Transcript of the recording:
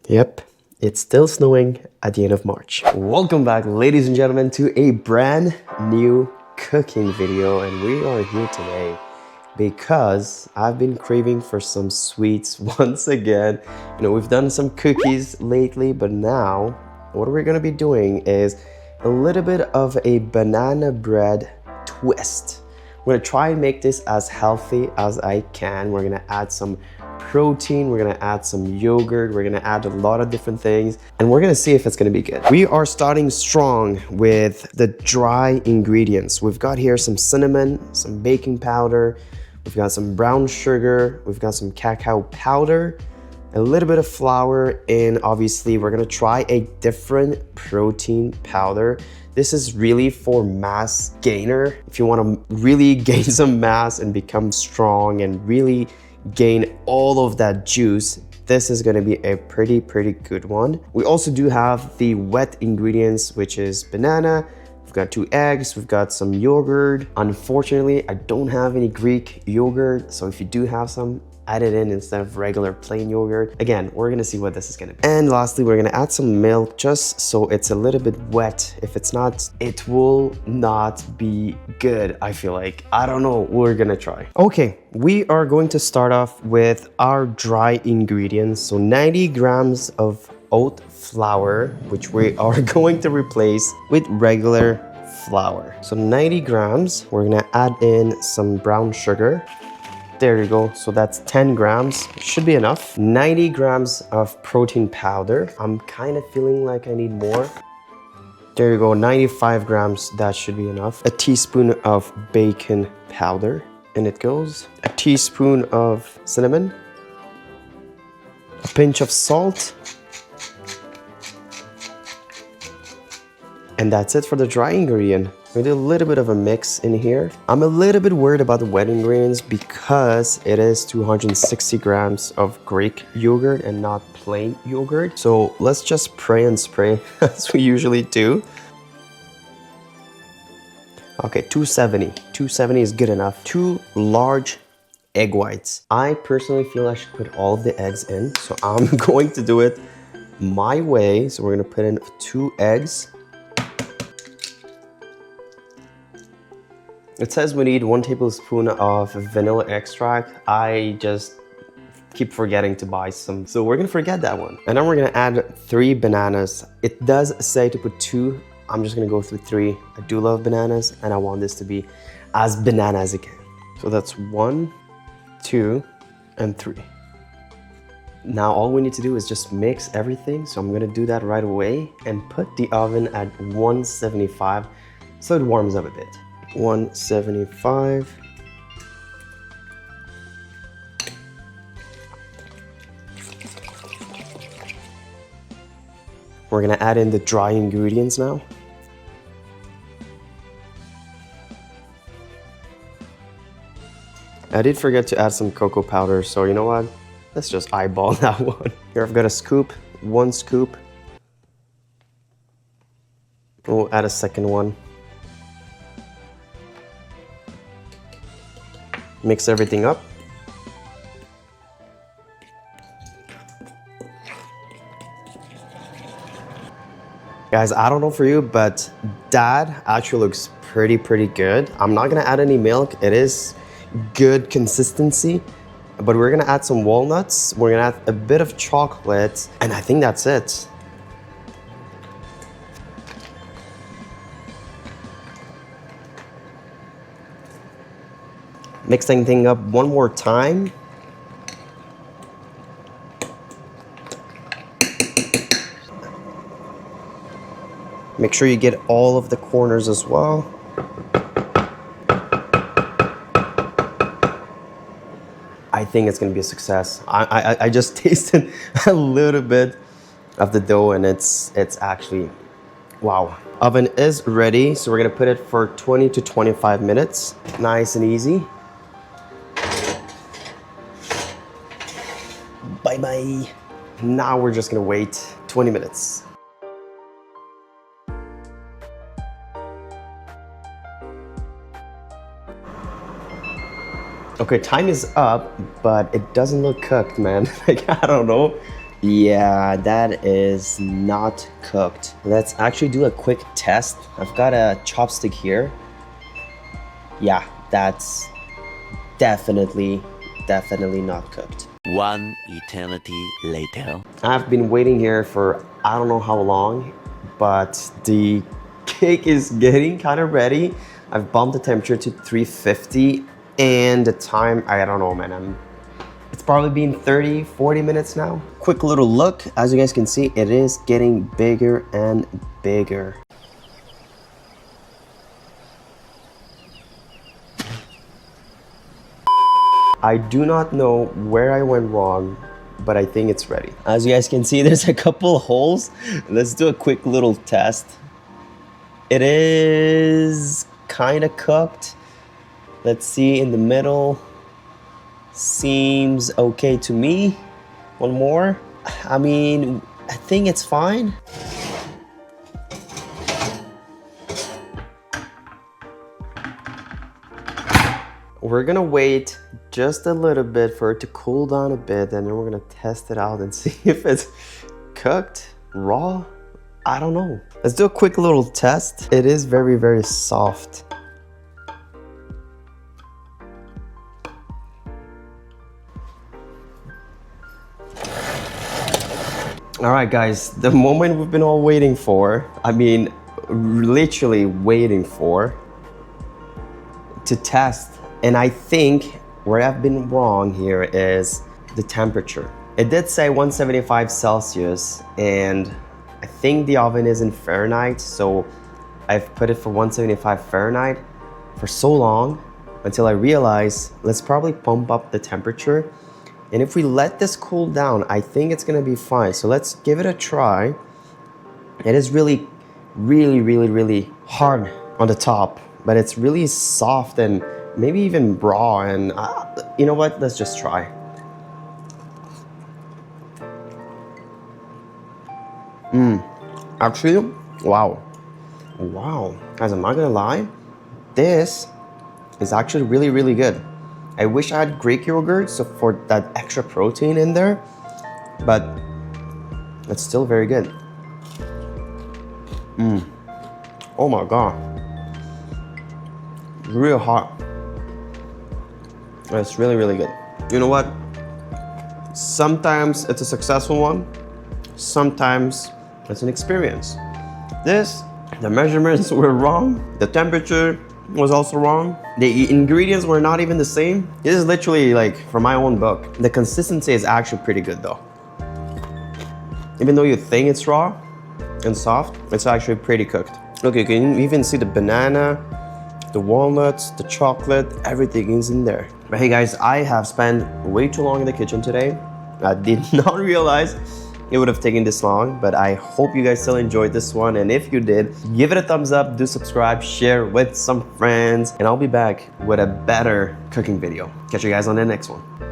Yep, it's still snowing at the end of March. Welcome back, ladies and gentlemen, to a brand new cooking video. And we are here today because I've been craving for some sweets once again. You know, we've done some cookies lately, but now what we're gonna be doing is a little bit of a banana bread twist. We're gonna try and make this as healthy as I can. We're gonna add some protein, we're gonna add some yogurt, we're gonna add a lot of different things, and we're gonna see if it's gonna be good. We are starting strong with the dry ingredients. We've got here some cinnamon, some baking powder, we've got some brown sugar, we've got some cacao powder, a little bit of flour, and obviously we're gonna try a different protein powder. This is really for mass gainer. If you wanna really gain some mass and become strong and really gain all of that juice, this is gonna be a pretty good one. We also do have the wet ingredients, which is banana. We've got 2 eggs, we've got some yogurt. Unfortunately, I don't have any Greek yogurt, so if you do have some, add it in instead of regular plain yogurt. Again, we're gonna see what this is gonna be. And lastly, we're gonna add some milk just so it's a little bit wet. If it's not, it will not be good, I feel like. I don't know, we're gonna try. Okay, we are going to start off with our dry ingredients. So 90 grams of oat flour, which we are going to replace with regular flour. So 90 grams, we're gonna add in some brown sugar. There you go, so that's 10 grams, should be enough. 90 grams of protein powder. I'm kind of feeling like I need more. There you go, 95 grams, that should be enough. A teaspoon of bacon powder, and it goes. A teaspoon of cinnamon. A pinch of salt. And that's it for the dry ingredient. We do a little bit of a mix in here. I'm a little bit worried about the wet ingredients because it is 260 grams of Greek yogurt and not plain yogurt. So let's just pray and spray as we usually do. Okay, 270. 270 is good enough. 2 large egg whites. I personally feel I should put all of the eggs in, so I'm going to do it my way. So we're gonna put in 2 eggs. It says we need 1 tablespoon of vanilla extract. I just keep forgetting to buy some, so we're gonna forget that one. And then we're gonna add 3 bananas. It does say to put 2. I'm just gonna go through 3. I do love bananas, and I want this to be as banana as it can. So that's 1, 2, and 3. Now all we need to do is just mix everything. So I'm gonna do that right away and put the oven at 175 so it warms up a bit. 175. We're gonna add in the dry ingredients now. I did forget to add some cocoa powder, so you know what? Let's just eyeball that one. Here I've got a scoop, 1 scoop. We'll add a second one. Mix everything up. Guys, I don't know for you, but that actually looks pretty good. I'm not gonna add any milk. It is good consistency, but we're gonna add some walnuts. We're gonna add a bit of chocolate, and I think that's it. Mixing things up one more time. Make sure you get all of the corners as well. I think it's gonna be a success. I just tasted a little bit of the dough, and it's actually, wow. Oven is ready, so we're gonna put it for 20 to 25 minutes. Nice and easy. Bye-bye. Now we're just gonna wait 20 minutes. Okay, time is up, but it doesn't look cooked, man. Like, I don't know. Yeah, that is not cooked. Let's actually do a quick test. I've got a chopstick here. Yeah, that's definitely not cooked. One eternity later. I've been waiting here for I don't know how long, but the cake is getting kind of ready. I've bumped the temperature to 350 and the time, I don't know, man. It's probably been 30, 40 minutes now. Quick little look. As you guys can see, it is getting bigger and bigger. I do not know where I went wrong, but I think it's ready. As you guys can see, there's a couple holes. Let's do a quick little test. It is kind of cooked. Let's see, in the middle. Seems okay to me. One more. I mean, I think it's fine. We're gonna wait just a little bit for it to cool down a bit, and then we're gonna test it out and see if it's cooked, raw. I don't know. Let's do a quick little test. It is very, very soft. All right, guys, the moment we've been all waiting for, I mean, literally waiting for, to test. And I think where I've been wrong here is the temperature. It did say 175 Celsius, and I think the oven is in Fahrenheit, so I've put it for 175 Fahrenheit for so long until I realized, let's probably pump up the temperature. And if we let this cool down, I think it's gonna be fine. So let's give it a try. It is really, really, really, really hard on the top, but it's really soft and maybe even raw. And you know what? Let's just try. Actually, wow. Wow. Guys, I'm not gonna lie. This is actually really, really good. I wish I had Greek yogurt, so for that extra protein in there, but it's still very good. Oh my God. Real hot. It's really, really good. You know what? Sometimes it's a successful one. Sometimes it's an experience. The measurements were wrong. The temperature was also wrong. The ingredients were not even the same. This is literally like from my own book. The consistency is actually pretty good though. Even though you think it's raw and soft, it's actually pretty cooked. Look, you can even see the banana, the walnuts, the chocolate, everything is in there. But hey guys, I have spent way too long in the kitchen today. I did not realize it would have taken this long, but I hope you guys still enjoyed this one. And if you did, give it a thumbs up, do subscribe, share with some friends, and I'll be back with a better cooking video. Catch you guys on the next one.